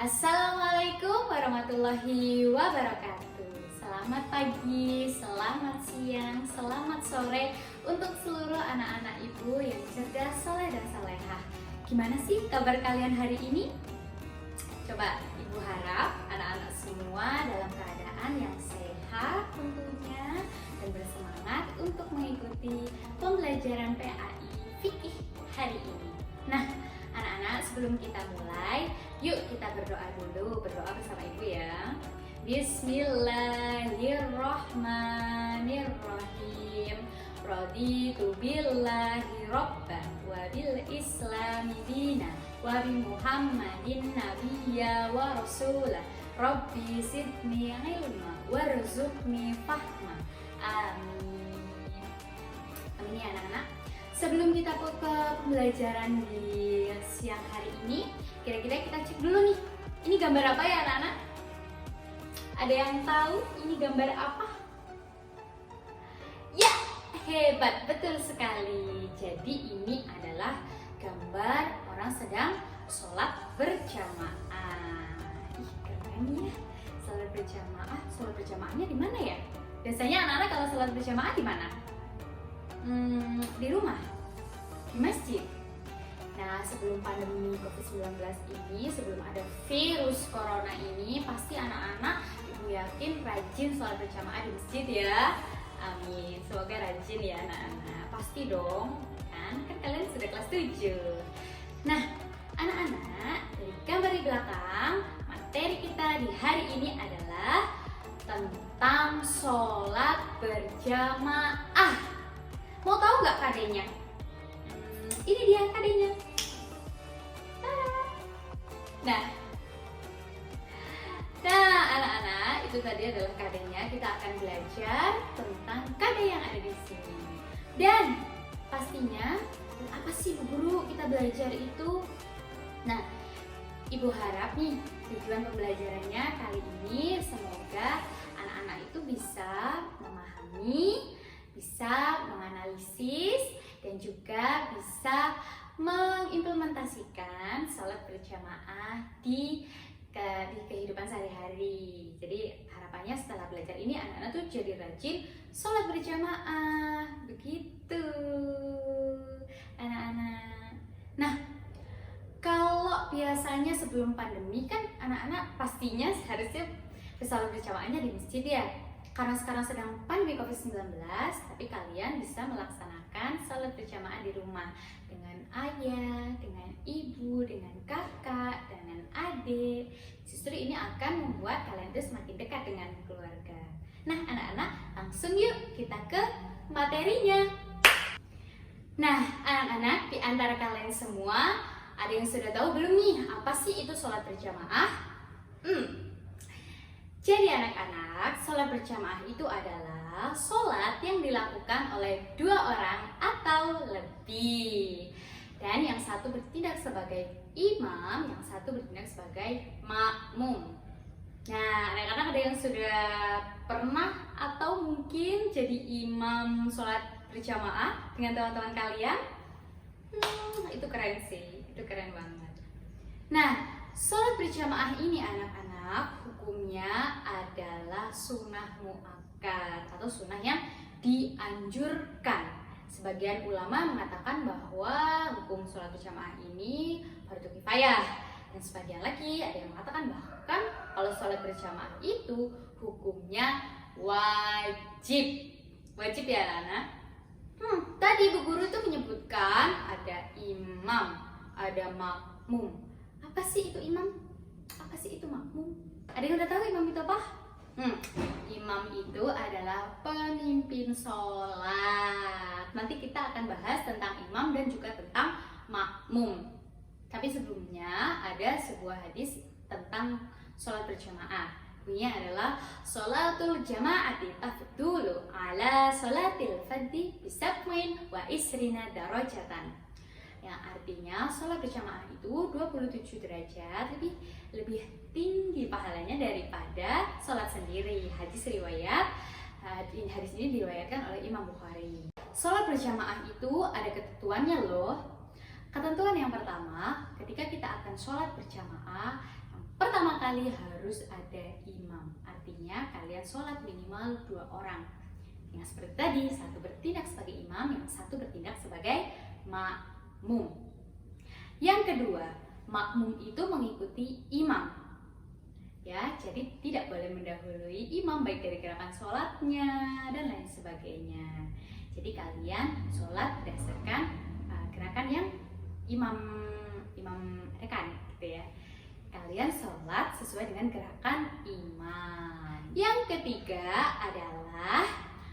Assalamualaikum warahmatullahi wabarakatuh. Selamat pagi, selamat siang, selamat sore untuk seluruh anak-anak ibu yang cerdas, soleh dan salehah. Gimana sih kabar kalian hari ini? Coba ibu harap anak-anak semua dalam keadaan yang sehat tentunya dan bersemangat untuk mengikuti pembelajaran PAI Fikih hari ini. Nah, anak-anak, sebelum kita mulai, yuk kita berdoa dulu. Berdoa bersama ibu ya. Bismillahirrahmanirrahim. Raditu billahi robban wa bil islami dina wa bi muhammadin nabiyya wa rasulah. Rabbi zidni ilma warzuqni fahma. Amin. Amin ya anak-anak. Sebelum kita ke pembelajaran di siang hari ini, kira-kira kita cek dulu nih. Ini gambar apa ya anak-anak? Ada yang tahu ini gambar apa? Ya, hebat, betul sekali. Jadi ini adalah gambar orang sedang sholat berjamaah. Ih, keren ya. Sholat berjamaah. Sholat berjamaahnya di mana ya? Biasanya anak-anak kalau sholat berjamaah di mana? Di rumah, di masjid. Nah, sebelum pandemi COVID-19 ini, sebelum ada virus corona ini, pasti anak-anak ibu yakin rajin sholat berjamaah di masjid ya. Amin, semoga rajin ya anak-anak. Pasti dong, kan kalian sudah kelas 7. Nah, anak-anak, dari gambar di belakang, materi kita di hari ini adalah tentang sholat berjamaah. Mau tahu nggak KD-nya? Ini dia KD-nya. Nah, anak-anak, itu tadi adalah KD-nya. Kita akan belajar tentang KD yang ada di sini. Dan pastinya, apa sih Bu Guru kita belajar itu? Nah, Ibu harap nih tujuan pembelajarannya kali ini semoga anak-anak itu bisa memahami, bisa menganalisis, dan juga bisa mengimplementasikan sholat berjamaah di kehidupan sehari-hari. Jadi harapannya setelah belajar ini anak-anak tuh jadi rajin sholat berjamaah. Begitu anak-anak. Nah, kalau biasanya sebelum pandemi kan anak-anak pastinya seharusnya sholat berjamaahnya di masjid ya. Karena sekarang sedang pandemi COVID-19, tapi kalian bisa melaksanakan sholat berjamaah di rumah dengan ayah, dengan ibu, dengan kakak, dengan adik. Justru ini akan membuat kalian itu semakin dekat dengan keluarga. Nah anak-anak, langsung yuk kita ke materinya. Nah anak-anak, di antara kalian semua, ada yang sudah tahu belum nih apa sih itu sholat berjamaah? Jadi anak-anak, sholat berjamaah itu adalah sholat yang dilakukan oleh 2 orang atau lebih. Dan yang satu bertindak sebagai imam, yang satu bertindak sebagai makmum. Nah, anak-anak ada yang sudah pernah atau mungkin jadi imam sholat berjamaah dengan teman-teman kalian? Itu keren sih, itu keren banget. Nah, sholat berjamaah ini anak-anak, hukumnya adalah sunnah muakkad atau sunnah yang dianjurkan. Sebagian ulama mengatakan bahwa hukum sholat berjamaah ini fardu kifayah, dan sebagian lagi ada yang mengatakan bahkan kalau sholat berjamaah itu hukumnya wajib. Wajib ya anak-anak. Tadi Bu Guru itu menyebutkan ada imam, ada makmum. Apa sih itu imam? Apa sih itu makmum? Ada yang udah tahu imam itu apa? Imam itu adalah pemimpin sholat. Nanti kita akan bahas tentang imam dan juga tentang makmum. Tapi sebelumnya ada sebuah hadis tentang sholat berjamaah. Bunyinya adalah sholatul jama'ati tafdulu ala sholatil fadhi bisabwin wa isrina darajatan. Yang artinya sholat berjamaah itu 27 derajat lebih tinggi pahalanya daripada sholat sendiri. Hadis ini diriwayatkan oleh Imam Bukhari. Sholat berjamaah itu ada ketentuannya loh. Ketentuan yang pertama, ketika kita akan sholat berjamaah, yang pertama sekali harus ada imam. Artinya kalian sholat minimal 2 orang. Yang seperti tadi, satu bertindak sebagai imam, yang satu bertindak sebagai makmum. Yang kedua, makmum itu mengikuti imam. Ya, jadi tidak boleh mendahului imam baik dari gerakan sholatnya dan lain sebagainya. Jadi kalian sholat berdasarkan gerakan yang imam adakan, gitu ya. Kalian sholat sesuai dengan gerakan imam. Yang ketiga adalah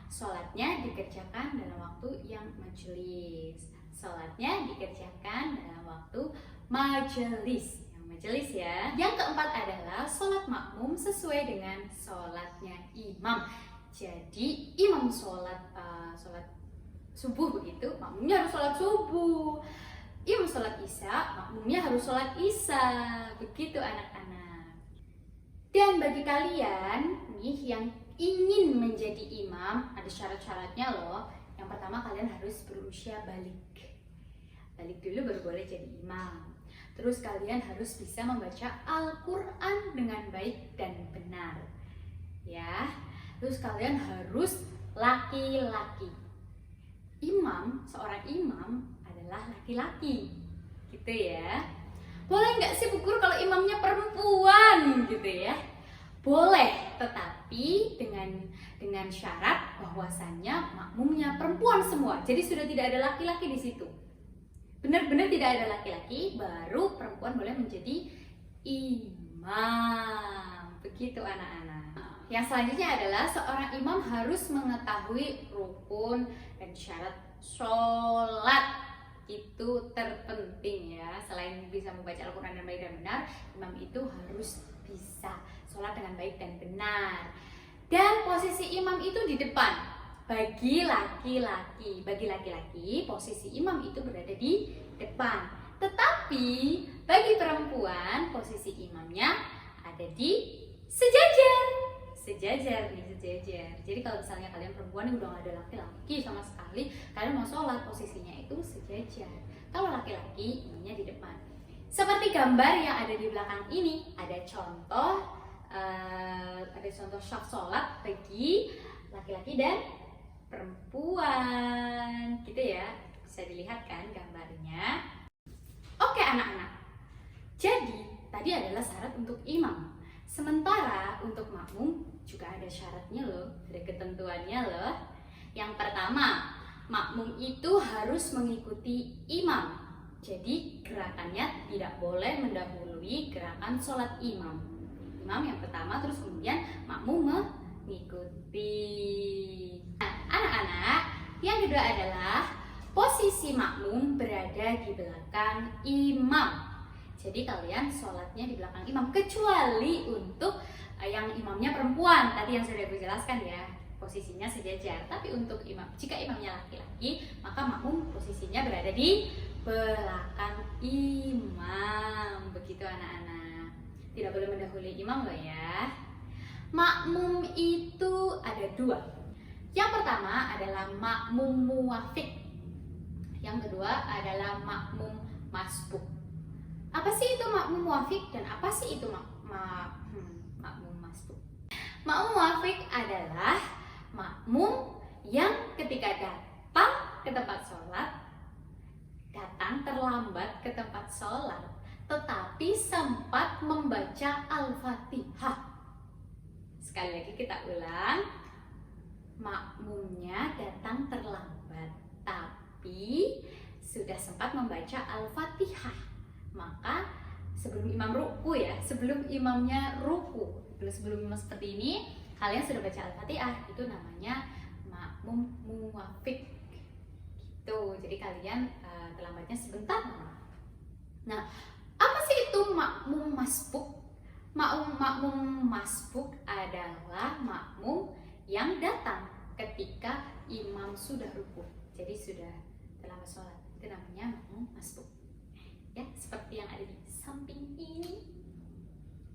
sholatnya dikerjakan dalam waktu yang majelis. Sholatnya dikerjakan dalam waktu majelis. Yang majelis ya. Yang keempat adalah sholat makmum sesuai dengan sholatnya imam. Jadi imam sholat subuh begitu, makmumnya harus sholat subuh. Imam sholat isya, makmumnya harus sholat isya. Begitu anak-anak. Dan bagi kalian nih yang ingin menjadi imam, ada syarat-syaratnya loh. Yang pertama, kalian harus berusia balik. Balik dulu baru boleh jadi imam. Terus kalian harus bisa membaca Al-Quran dengan baik dan benar. Ya. Terus kalian harus laki-laki. Imam, seorang imam adalah laki-laki, gitu ya. Boleh nggak sih Bu Guru kalau imamnya perempuan, gitu ya? Boleh, tetapi dengan syarat bahwasannya makmumnya perempuan semua. Jadi sudah tidak ada laki-laki di situ. Benar-benar tidak ada laki-laki, baru perempuan boleh menjadi imam. Begitu anak-anak. Yang selanjutnya adalah seorang imam harus mengetahui rukun dan syarat sholat. Itu terpenting ya. Selain bisa membaca Al-Quran dengan baik dan benar, imam itu harus bisa sholat dengan baik dan benar. Dan posisi imam itu di depan. Bagi laki-laki posisi imam itu berada di depan. Tetapi bagi perempuan posisi imamnya ada di sejajar. Sejajar. Jadi kalau misalnya kalian perempuan yang udah gak ada laki-laki sama sekali, kalian mau sholat posisinya itu sejajar. Kalau laki-laki imamnya di depan. Seperti gambar yang ada di belakang ini, ada contoh syaf sholat bagi laki-laki dan perempuan, gitu ya. Bisa dilihat kan gambarnya. Oke anak-anak. Jadi tadi adalah syarat untuk imam. Sementara untuk makmum juga ada syaratnya loh, ada ketentuannya loh. Yang pertama, makmum itu harus mengikuti imam. Jadi gerakannya tidak boleh mendahului gerakan sholat imam. Imam yang pertama, terus kemudian makmum mengikuti. Nah, anak-anak, yang kedua adalah posisi makmum berada di belakang imam. Jadi kalian sholatnya di belakang imam, kecuali untuk yang imamnya perempuan. Tadi yang sudah dijelaskan ya, posisinya sejajar. Tapi untuk imam, jika imamnya laki-laki, maka makmum posisinya berada di belakang imam. Begitu anak-anak. Tidak boleh mendahului imam loh ya. Makmum itu ada 2. Yang pertama adalah makmum muwafiq. Yang kedua adalah makmum masbuk. Apa sih itu makmum muwafiq dan apa sih itu makmum masbuk? Makmum muwafiq adalah makmum yang ketika datang ke tempat sholat, datang terlambat ke tempat sholat, tetapi sempat membaca Al-Fatihah. Sekali lagi kita ulang, makmumnya datang terlambat, tapi sudah sempat membaca Al-Fatihah. Maka sebelum imam ruku ya, sebelum imamnya ruku, sebelum imam seperti ini, kalian sudah baca Al-Fatihah, itu namanya makmum muwafiq gitu. Jadi kalian terlambatnya sebentar. Nah, apa sih itu makmum masbuk? Makmum masbuk adalah makmum yang datang ketika imam sudah ruku, jadi sudah terlambat sholat. Itu namanya makmum masbuk. Ya, seperti yang ada di samping ini.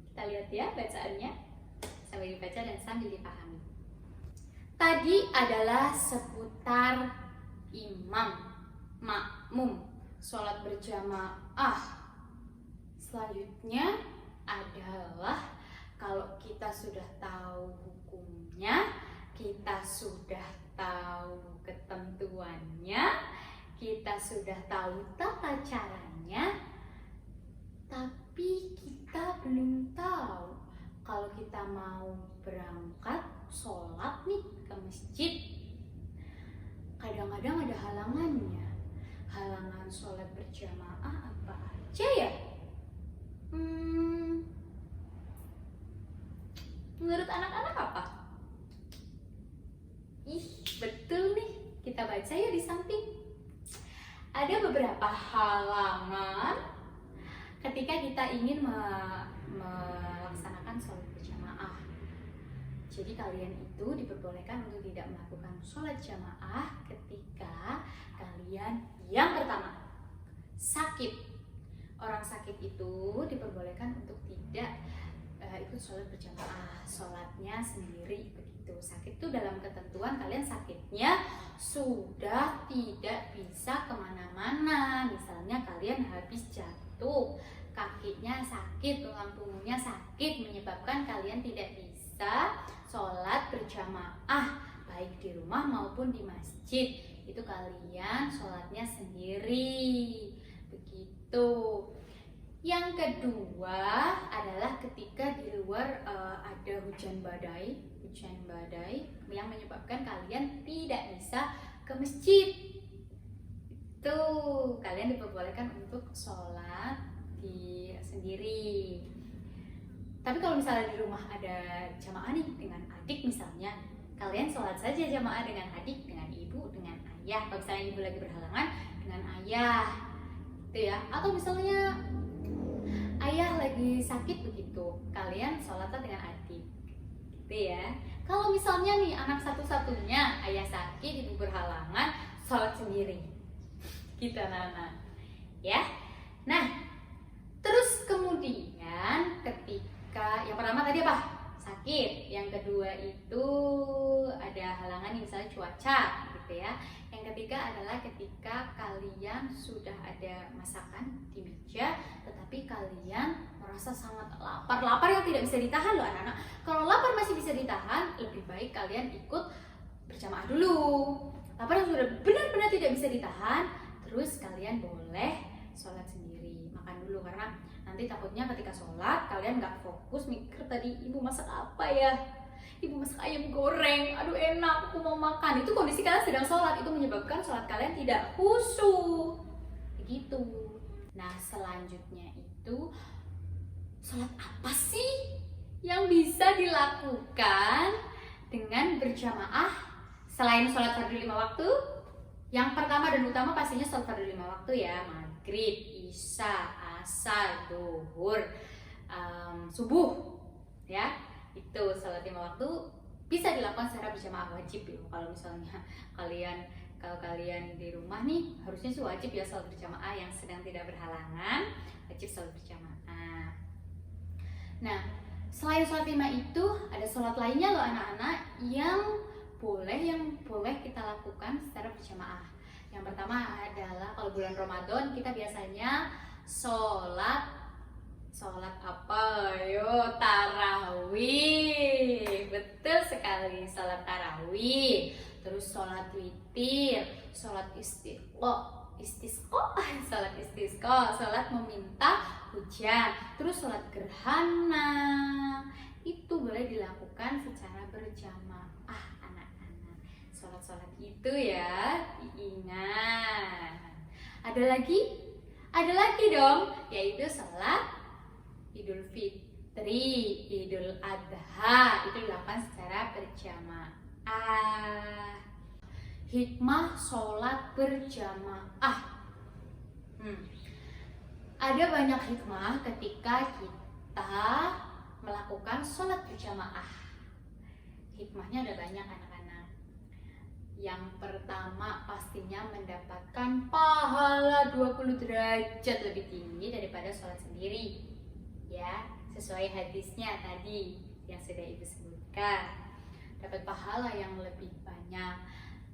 Kita lihat ya bacaannya, sambil dibaca dan sambil dipahami. Tadi adalah seputar imam, makmum, sholat berjamaah. Selanjutnya adalah sudah tahu hukumnya, kita sudah tahu ketentuannya, kita sudah tahu tata caranya, tapi kita belum tahu kalau kita mau berangkat sholat nih ke masjid. Kadang-kadang ada halangannya. Halangan sholat berjamaah apa aja ya? Menurut anak-anak apa? Betul nih, kita baca ya di samping. Ada beberapa halangan ketika kita ingin melaksanakan sholat berjamaah. Jadi kalian itu diperbolehkan untuk tidak melakukan sholat jamaah ketika kalian yang pertama sakit. Orang sakit itu diperbolehkan untuk tidak ikut sholat berjamaah, sholatnya sendiri begitu. Sakit itu dalam ketentuan kalian sakitnya sudah tidak bisa kemana-mana. Misalnya kalian habis jatuh, kakinya sakit, tulang punggungnya sakit, menyebabkan kalian tidak bisa sholat berjamaah baik di rumah maupun di masjid. Itu kalian sholatnya sendiri begitu. Yang kedua adalah ketika di luar ada hujan badai yang menyebabkan kalian tidak bisa ke masjid. Itu kalian diperbolehkan untuk sholat sendiri. Tapi kalau misalnya di rumah ada jamaah nih dengan adik misalnya, kalian sholat saja jamaah dengan adik, dengan ibu, dengan ayah. Kalau misalnya ibu lagi berhalangan, dengan ayah, gitu ya. Atau misalnya ayah lagi sakit begitu, kalian sholatlah dengan adik, gitu ya. Kalau misalnya nih anak satu-satunya, ayah sakit, ibu berhalangan, sholat sendiri, gitu anak-anak, ya. Nah, terus kemudian ketika yang pertama tadi apa? Sakit. Yang kedua itu ada halangan misalnya cuaca, gitu ya. Yang ketiga adalah ketika kalian sudah ada masakan di meja, tetapi kalian merasa sangat lapar. Lapar yang tidak bisa ditahan loh anak-anak. Kalau lapar masih bisa ditahan, lebih baik kalian ikut berjamaah dulu. Lapar yang sudah benar-benar tidak bisa ditahan, terus kalian boleh sholat sendiri, makan dulu, karena nanti takutnya ketika sholat kalian nggak fokus mikir tadi ibu masak apa ya, ibu masak ayam goreng, aduh enak aku mau makan. Itu kondisi kalian sedang sholat, itu menyebabkan sholat kalian tidak khusyuk begitu. Nah selanjutnya itu sholat apa sih yang bisa dilakukan dengan berjamaah selain sholat fardu 5 waktu? Yang pertama dan utama pastinya sholat fardu 5 waktu ya, maghrib, isya, asar, zuhur, subuh, ya. Itu sholat 5 waktu bisa dilakukan secara berjamaah, wajib ya. Kalau misalnya kalau kalian di rumah nih, harusnya sih wajib ya sholat berjamaah. Yang sedang tidak berhalangan wajib sholat berjamaah. Nah selain sholat 5 itu ada sholat lainnya loh anak-anak yang boleh kita lakukan secara berjamaah. Yang pertama adalah kalau bulan Ramadan kita biasanya sholat apa? Yo, tarawih. Betul sekali, sholat tarawih. Terus sholat witir, sholat istisqa, sholat meminta hujan. Terus sholat gerhana. Itu boleh dilakukan secara berjamaah anak-anak. Sholat-sholat itu ya diingat. Ada lagi dong, yaitu sholat Idul Fitri, Idul Adha, itu dilakukan secara berjamaah. Hikmah sholat berjamaah. Ada banyak hikmah ketika kita melakukan sholat berjamaah. Hikmahnya ada banyak anak-anak. Yang pertama pastinya mendapatkan pahala 20 derajat lebih tinggi daripada sholat sendiri, ya, sesuai hadisnya tadi yang sudah ibu sebutkan, dapat pahala yang lebih banyak.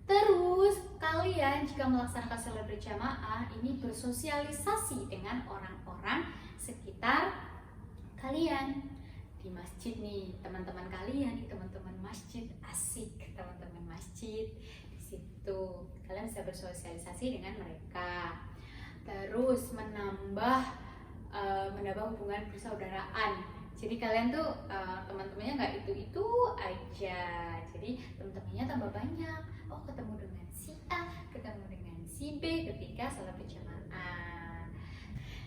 Terus kalian jika melaksanakan sholat berjamaah ini bersosialisasi dengan orang-orang sekitar kalian, di masjid nih, teman-teman kalian nih, teman-teman masjid, asik teman-teman masjid. Di situ kalian bisa bersosialisasi dengan mereka. Terus menambah hubungan persaudaraan. Jadi kalian tuh teman-temannya nggak itu aja. Jadi teman-temannya tambah banyak. Oh, ketemu dengan si A, ketemu dengan si B ketika sholat berjamaah.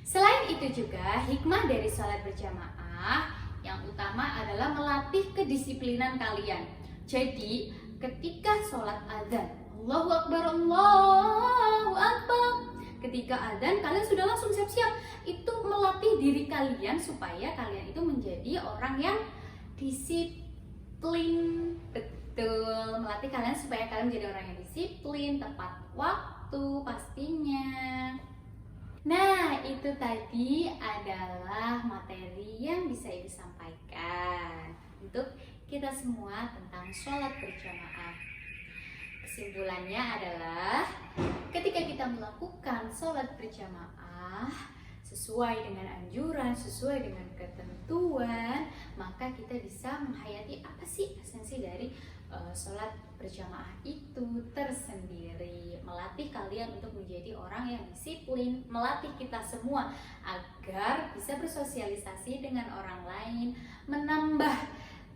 Selain itu juga hikmah dari sholat berjamaah yang utama adalah melatih kedisiplinan kalian. Jadi ketika sholat azan, Allahu Akbar, Allahu Akbar. Ketika azan kalian sudah langsung siap-siap. Itu melatih diri kalian supaya kalian itu menjadi orang yang disiplin. Betul, melatih kalian supaya kalian menjadi orang yang disiplin, tepat waktu pastinya. Nah, itu tadi adalah materi yang bisa Ibu sampaikan untuk kita semua tentang sholat berjamaah. Kesimpulannya adalah ketika kita melakukan sholat berjamaah sesuai dengan anjuran, sesuai dengan ketentuan, maka kita bisa menghayati apa sih esensi dari sholat berjamaah itu tersendiri. Melatih kalian untuk menjadi orang yang disiplin, melatih kita semua agar bisa bersosialisasi dengan orang lain, menambah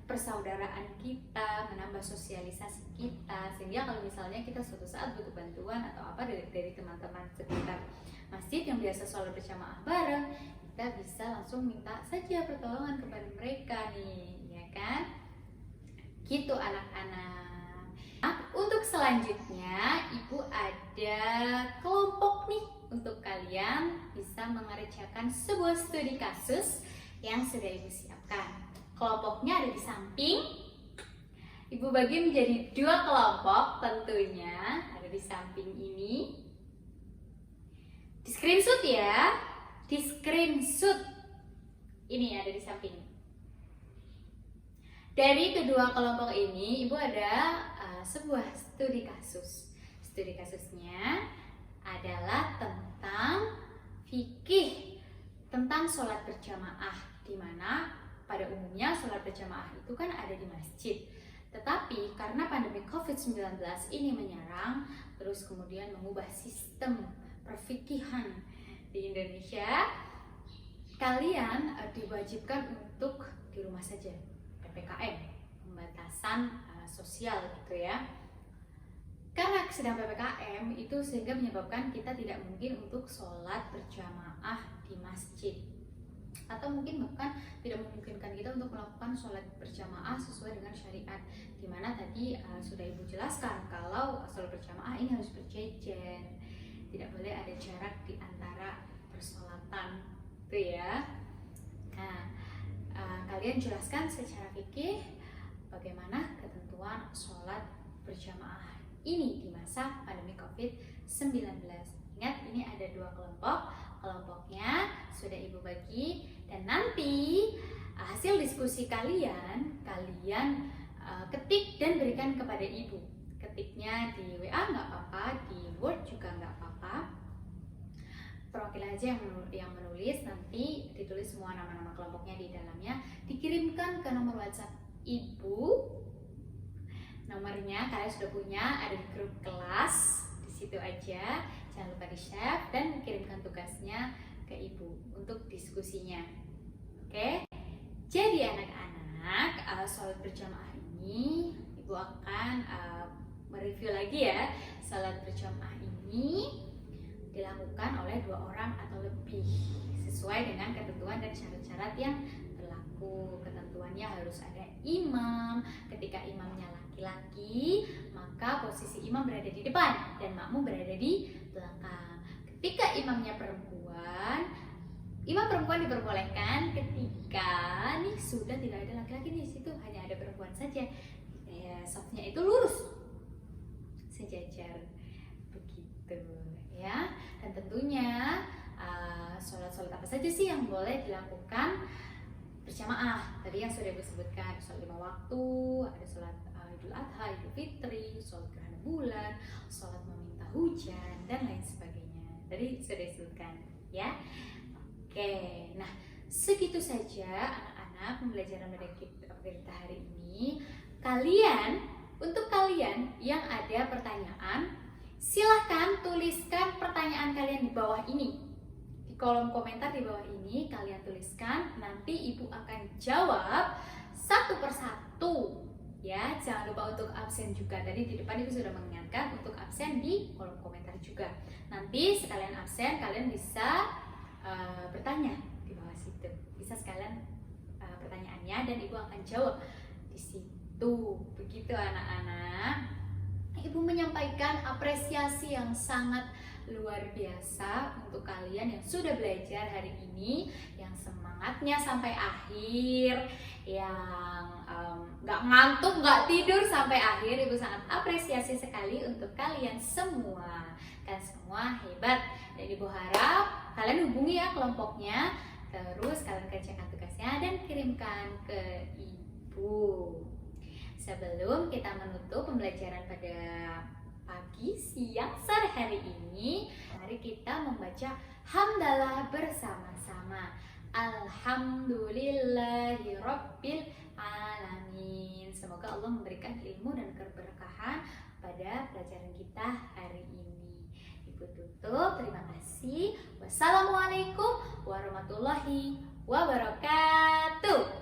persaudaraan kita, menambah sosialisasi kita, sehingga kalau misalnya kita suatu saat butuh bantuan atau apa dari teman-teman sekitar masjid yang biasa sholat berjamaah bareng, kita bisa langsung minta saja pertolongan kepada mereka nih, ya kan? Gitu anak-anak. Nah, untuk selanjutnya Ibu ada kelompok nih untuk kalian bisa mengerjakan sebuah studi kasus yang sudah Ibu siapkan. Kelompoknya ada di samping. Ibu bagi menjadi 2 kelompok tentunya. Ada di samping ini. Di screenshot ya. Di screenshot. Ini ada di samping. Dari kedua kelompok ini, Ibu ada sebuah studi kasus. Studi kasusnya adalah tentang fikih tentang sholat berjamaah, di mana pada umumnya sholat berjamaah itu kan ada di masjid. Tetapi karena pandemi COVID-19 ini menyerang, terus kemudian mengubah sistem perfikihan di Indonesia, kalian diwajibkan untuk di rumah saja, PPKM, pembatasan sosial gitu ya. Karena sedang PPKM itu sehingga menyebabkan kita tidak mungkin untuk sholat berjamaah di masjid. Atau mungkin bahkan tidak memungkinkan kita untuk melakukan sholat berjamaah sesuai dengan syariat, dimana tadi sudah Ibu jelaskan kalau sholat berjamaah ini harus berjejer, tidak boleh ada jarak di antara persolatan, itu ya. Nah, kalian jelaskan secara fikih bagaimana ketentuan sholat berjamaah ini di masa pandemi COVID-19. Ingat, ini ada 2 kelompok. Kelompoknya sudah Ibu bagi, dan nanti hasil diskusi kalian ketik dan berikan kepada Ibu. Ketiknya di WA nggak apa-apa, di Word juga nggak apa-apa. Perwakilan aja yang menulis, nanti ditulis semua nama-nama kelompoknya di dalamnya, dikirimkan ke nomor WhatsApp Ibu. Nomornya kalian sudah punya, ada di grup kelas, di situ aja. Jangan lupa di-share dan kirimkan tugasnya ke Ibu untuk diskusinya. Oke? Jadi anak-anak, sholat berjamaah ini Ibu akan mereview lagi ya. Sholat berjamaah ini dilakukan oleh 2 orang atau lebih sesuai dengan ketentuan dan syarat-syarat yang berlaku. Ketentuannya harus ada imam. Ketika imamnya laki-laki, maka posisi imam berada di depan dan makmum berada di belakang. Ketika imamnya perempuan, imam perempuan diperbolehkan ketika nih sudah tidak ada laki-laki di situ, hanya ada perempuan saja. Ya, safnya itu lurus, sejajar begitu ya. Dan tentunya sholat-sholat apa saja sih yang boleh dilakukan berjamaah? Tadi yang sudah disebutkan, sholat 5 waktu, ada sholat Idul Adha, Idul Fitri, sholat gerhana bulan, sholat meminta hujan, dan lain sebagainya. Tadi sudah disebutkan ya. Oke, nah segitu saja anak-anak anak-anak, pembelajaran pada kita hari ini, untuk kalian yang ada pertanyaan, silahkan tuliskan pertanyaan kalian di bawah ini. Di kolom komentar di bawah ini kalian tuliskan, nanti Ibu akan jawab satu persatu. Ya, jangan lupa untuk absen juga. Tadi di depan Ibu sudah mengingatkan untuk absen di kolom komentar juga. Nanti sekalian absen, kalian bisa bertanya di bawah situ. Bisa sekalian pertanyaannya dan Ibu akan jawab di situ. Begitu anak-anak. Ibu menyampaikan apresiasi yang sangat luar biasa untuk kalian yang sudah belajar hari ini, yang semangatnya sampai akhir, yang gak ngantuk, gak tidur sampai akhir. Ibu sangat apresiasi sekali untuk kalian semua. Kalian semua hebat dan Ibu harap kalian hubungi ya kelompoknya, terus kalian kerjakan tugasnya dan kirimkan ke Ibu. Sebelum kita menutup pembelajaran pada pagi, siang, sore hari ini, mari kita membaca hamdalah bersama-sama. Alhamdulillahirabbil alamin. Semoga Allah memberikan ilmu dan keberkahan pada pelajaran kita hari ini. Ibu tutup, terima kasih. Wassalamualaikum warahmatullahi wabarakatuh.